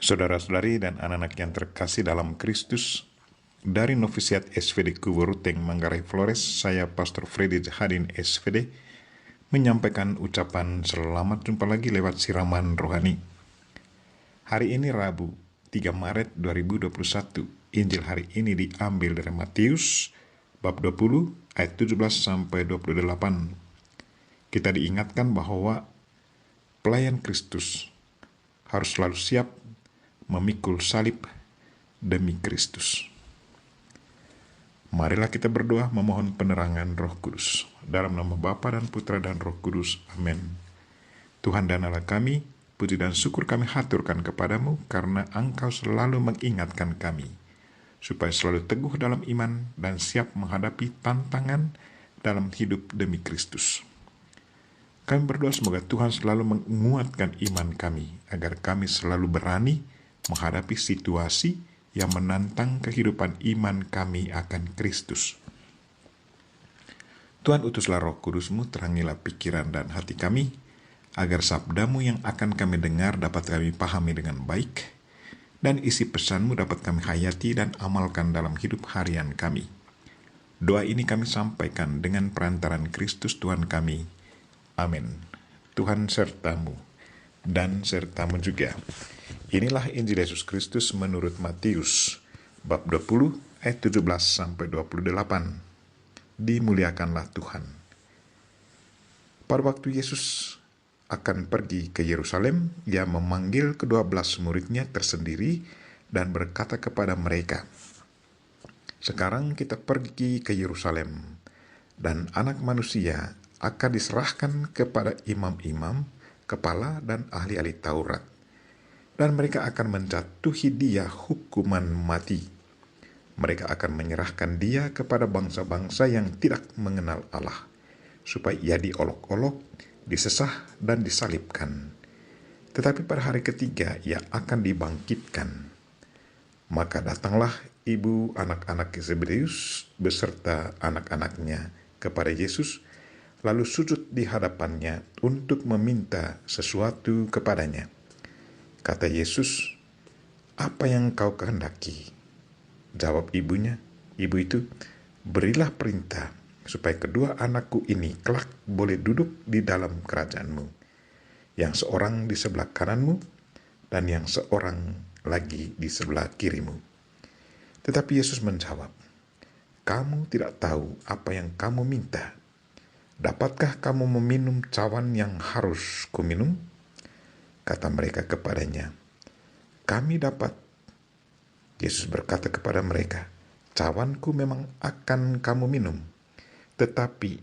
Saudara-saudari dan anak-anak yang terkasih dalam Kristus, dari Novisiat SVD Kuburuteng, Manggarai Flores, saya Pastor Freddy Jahadin SVD, menyampaikan ucapan selamat jumpa lagi lewat siraman rohani. Hari ini Rabu, 3 Maret 2021, Injil hari ini diambil dari Matius, bab 20, ayat 17-28. Kita diingatkan bahwa pelayan Kristus harus selalu siap memikul salib demi Kristus. Marilah kita berdoa memohon penerangan Roh Kudus. Dalam nama Bapa dan Putra dan Roh Kudus. Amin. Tuhan dan Allah kami, puji dan syukur kami haturkan kepadamu karena Engkau selalu mengingatkan kami, supaya selalu teguh dalam iman dan siap menghadapi tantangan dalam hidup demi Kristus. Kami berdoa semoga Tuhan selalu menguatkan iman kami, agar kami selalu berani menghadapi situasi yang menantang kehidupan iman kami akan Kristus. Tuhan, utuslah Roh Kudus-Mu, terangilah pikiran dan hati kami, agar sabda-Mu yang akan kami dengar dapat kami pahami dengan baik, dan isi pesan-Mu dapat kami hayati dan amalkan dalam hidup harian kami. Doa ini kami sampaikan dengan perantaran Kristus Tuhan kami. Amin. Tuhan sertamu dan sertamu juga. Inilah Injil Yesus Kristus menurut Matius, bab 20, ayat 17-28. Dimuliakanlah Tuhan. Pada waktu Yesus akan pergi ke Yerusalem, Ia memanggil ke-12 muridnya tersendiri dan berkata kepada mereka, "Sekarang kita pergi ke Yerusalem, dan Anak Manusia akan diserahkan kepada imam-imam, kepala dan ahli-ahli Taurat. Dan mereka akan menjatuhi dia hukuman mati. Mereka akan menyerahkan dia kepada bangsa-bangsa yang tidak mengenal Allah, supaya ia diolok-olok, disesah, dan disalibkan. Tetapi pada hari ketiga ia akan dibangkitkan." Maka datanglah ibu anak-anak Zebedeus beserta anak-anaknya kepada Yesus, lalu sujud di hadapannya untuk meminta sesuatu kepadanya. Kata Yesus, "Apa yang kau kehendaki?" Jawab ibunya, ibu itu, "Berilah perintah supaya kedua anakku ini kelak boleh duduk di dalam kerajaanmu, yang seorang di sebelah kananmu dan yang seorang lagi di sebelah kirimu." Tetapi Yesus menjawab, "Kamu tidak tahu apa yang kamu minta. Dapatkah kamu meminum cawan yang harus kuminum?" Kata mereka kepadanya, "Kami dapat." Yesus berkata kepada mereka, "Cawanku memang akan kamu minum, tetapi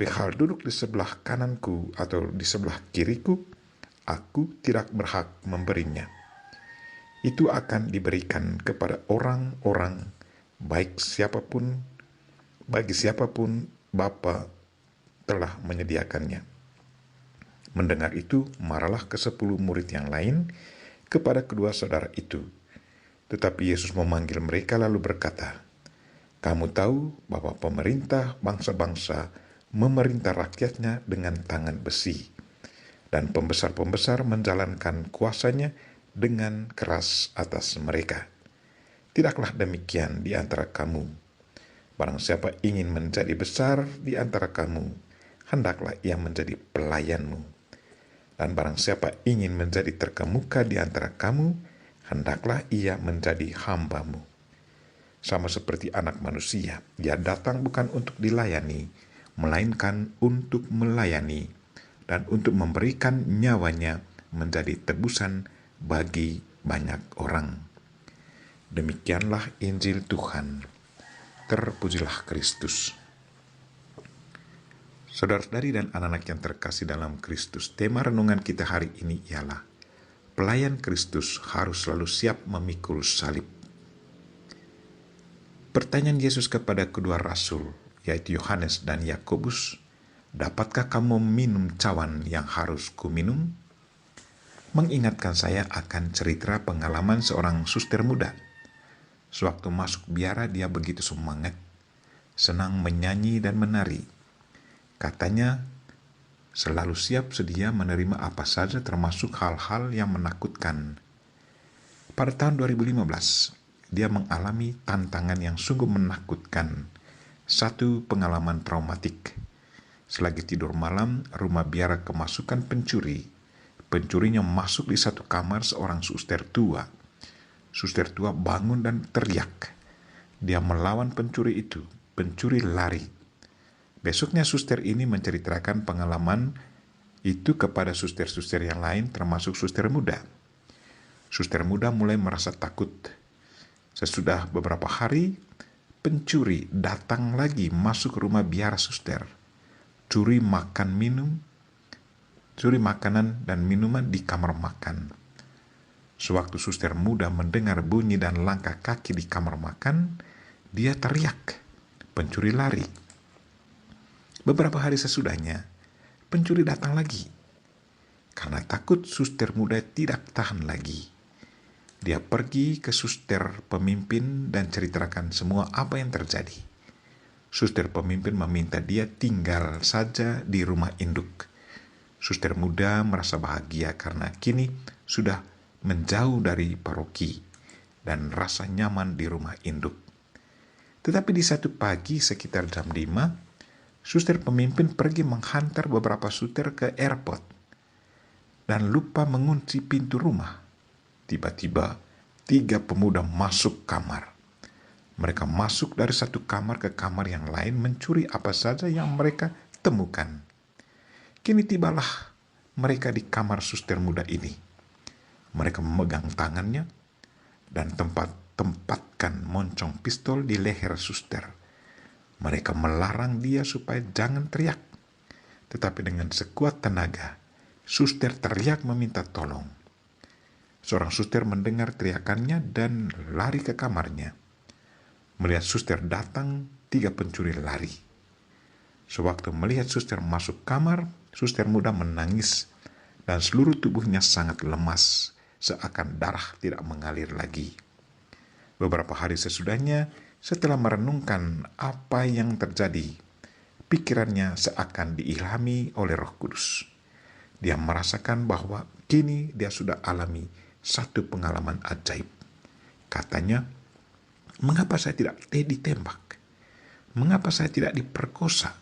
hal duduk di sebelah kananku atau di sebelah kiriku, aku tidak berhak memberinya. Itu akan diberikan kepada orang-orang bagi siapapun Bapa telah menyediakannya." Mendengar itu, marahlah ke-10 murid yang lain kepada kedua saudara itu. Tetapi Yesus memanggil mereka lalu berkata, "Kamu tahu bahwa pemerintah bangsa-bangsa memerintah rakyatnya dengan tangan besi, dan pembesar-pembesar menjalankan kuasanya dengan keras atas mereka. Tidaklah demikian di antara kamu. Barang siapa ingin menjadi besar di antara kamu, hendaklah ia menjadi pelayanmu. Dan barang siapa ingin menjadi terkemuka di antara kamu, hendaklah ia menjadi hambamu. Sama seperti Anak Manusia, Ia datang bukan untuk dilayani, melainkan untuk melayani, dan untuk memberikan nyawanya menjadi tebusan bagi banyak orang." Demikianlah Injil Tuhan. Terpujilah Kristus. Saudara-saudari dan anak-anak yang terkasih dalam Kristus, tema renungan kita hari ini ialah pelayan Kristus harus selalu siap memikul salib. Pertanyaan Yesus kepada kedua rasul, yaitu Yohanes dan Yakobus, "Dapatkah kamu minum cawan yang harus kuminum?" mengingatkan saya akan cerita pengalaman seorang suster muda. Sewaktu masuk biara, dia begitu semangat, senang menyanyi dan menari. Katanya, selalu siap sedia menerima apa saja termasuk hal-hal yang menakutkan. Pada tahun 2015, dia mengalami tantangan yang sungguh menakutkan. Satu pengalaman traumatik. Selagi tidur malam, rumah biara kemasukan pencuri. Pencurinya masuk di satu kamar seorang suster tua. Suster tua bangun dan teriak. Dia melawan pencuri itu. Pencuri lari. Besoknya suster ini menceritakan pengalaman itu kepada suster-suster yang lain termasuk suster muda. Suster muda mulai merasa takut. Sesudah beberapa hari, pencuri datang lagi masuk rumah biara suster. Curi makanan dan minuman di kamar makan. Sewaktu suster muda mendengar bunyi dan langkah kaki di kamar makan, dia teriak. Pencuri lari. Beberapa hari sesudahnya, pencuri datang lagi. Karena takut, suster muda tidak tahan lagi. Dia pergi ke suster pemimpin dan ceritakan semua apa yang terjadi. Suster pemimpin meminta dia tinggal saja di rumah induk. Suster muda merasa bahagia karena kini sudah menjauh dari paroki dan rasa nyaman di rumah induk. Tetapi di satu pagi sekitar jam 5, suster pemimpin pergi menghantar beberapa suster ke airport dan lupa mengunci pintu rumah. Tiba-tiba, 3 pemuda masuk kamar. Mereka masuk dari satu kamar ke kamar yang lain mencuri apa saja yang mereka temukan. Kini tibalah mereka di kamar suster muda ini. Mereka memegang tangannya dan tempatkan moncong pistol di leher suster. Mereka melarang dia supaya jangan teriak. Tetapi dengan sekuat tenaga, suster teriak meminta tolong. Seorang suster mendengar teriakannya dan lari ke kamarnya. Melihat suster datang, 3 pencuri lari. Sewaktu melihat suster masuk kamar, suster muda menangis dan seluruh tubuhnya sangat lemas, seakan darah tidak mengalir lagi. Beberapa hari sesudahnya, setelah merenungkan apa yang terjadi, pikirannya seakan diilhami oleh Roh Kudus. Dia merasakan bahwa kini dia sudah alami satu pengalaman ajaib. Katanya, mengapa saya tidak ditembak? Mengapa saya tidak diperkosa?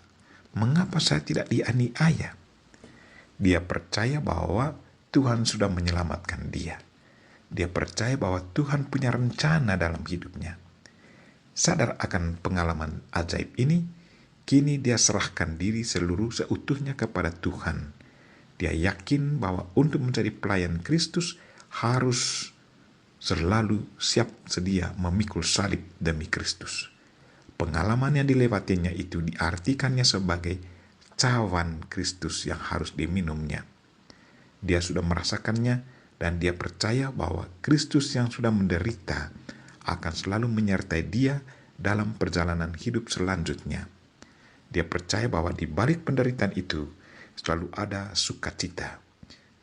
Mengapa saya tidak dianiaya? Dia percaya bahwa Tuhan sudah menyelamatkan dia. Dia percaya bahwa Tuhan punya rencana dalam hidupnya. Sadar akan pengalaman ajaib ini, kini dia serahkan diri seutuhnya kepada Tuhan. Dia yakin bahwa untuk menjadi pelayan Kristus harus selalu siap sedia memikul salib demi Kristus. Pengalaman yang dilewatinya itu diartikannya sebagai cawan Kristus yang harus diminumnya. Dia sudah merasakannya dan dia percaya bahwa Kristus yang sudah menderita akan selalu menyertai dia dalam perjalanan hidup selanjutnya. Dia percaya bahwa di balik penderitaan itu selalu ada sukacita.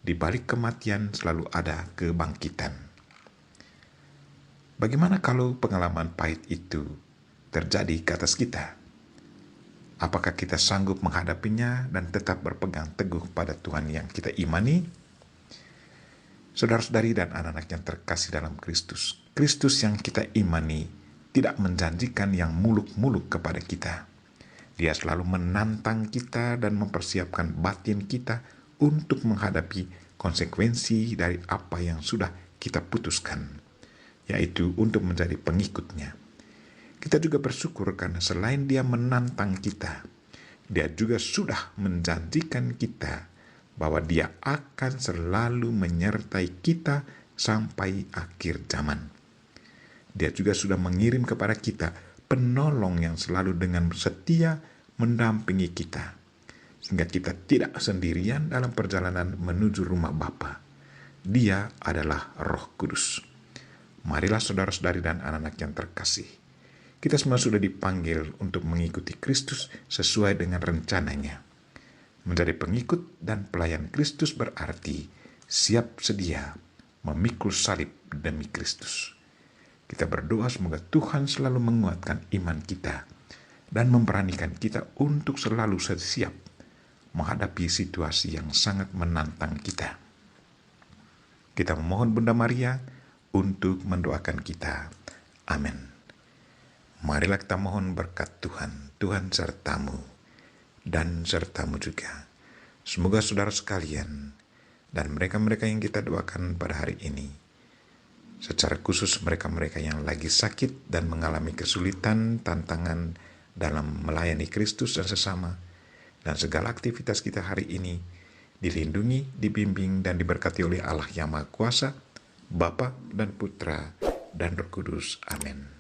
Di balik kematian selalu ada kebangkitan. Bagaimana kalau pengalaman pahit itu terjadi ke atas kita? Apakah kita sanggup menghadapinya dan tetap berpegang teguh pada Tuhan yang kita imani? Saudara-saudari dan anak-anak yang terkasih dalam Kristus, Kristus yang kita imani tidak menjanjikan yang muluk-muluk kepada kita. Dia selalu menantang kita dan mempersiapkan batin kita untuk menghadapi konsekuensi dari apa yang sudah kita putuskan, yaitu untuk menjadi pengikutnya. Kita juga bersyukur karena selain dia menantang kita, dia juga sudah menjanjikan kita bahwa dia akan selalu menyertai kita sampai akhir zaman. Dia juga sudah mengirim kepada kita penolong yang selalu dengan setia mendampingi kita, sehingga kita tidak sendirian dalam perjalanan menuju rumah Bapa. Dia adalah Roh Kudus. Marilah saudara-saudari dan anak-anak yang terkasih, kita semua sudah dipanggil untuk mengikuti Kristus sesuai dengan rencananya. Menjadi pengikut dan pelayan Kristus berarti siap sedia memikul salib demi Kristus. Kita berdoa semoga Tuhan selalu menguatkan iman kita dan memberanikan kita untuk selalu siap menghadapi situasi yang sangat menantang kita. Kita memohon Bunda Maria untuk mendoakan kita. Amin. Marilah kita mohon berkat Tuhan. Tuhan sertamu dan sertamu juga. Semoga saudara sekalian dan mereka-mereka yang kita doakan pada hari ini, secara khusus mereka-mereka yang lagi sakit dan mengalami kesulitan, tantangan dalam melayani Kristus dan sesama, dan segala aktivitas kita hari ini dilindungi, dibimbing, dan diberkati oleh Allah yang Maha Kuasa, Bapa dan Putra dan Roh Kudus. Amin.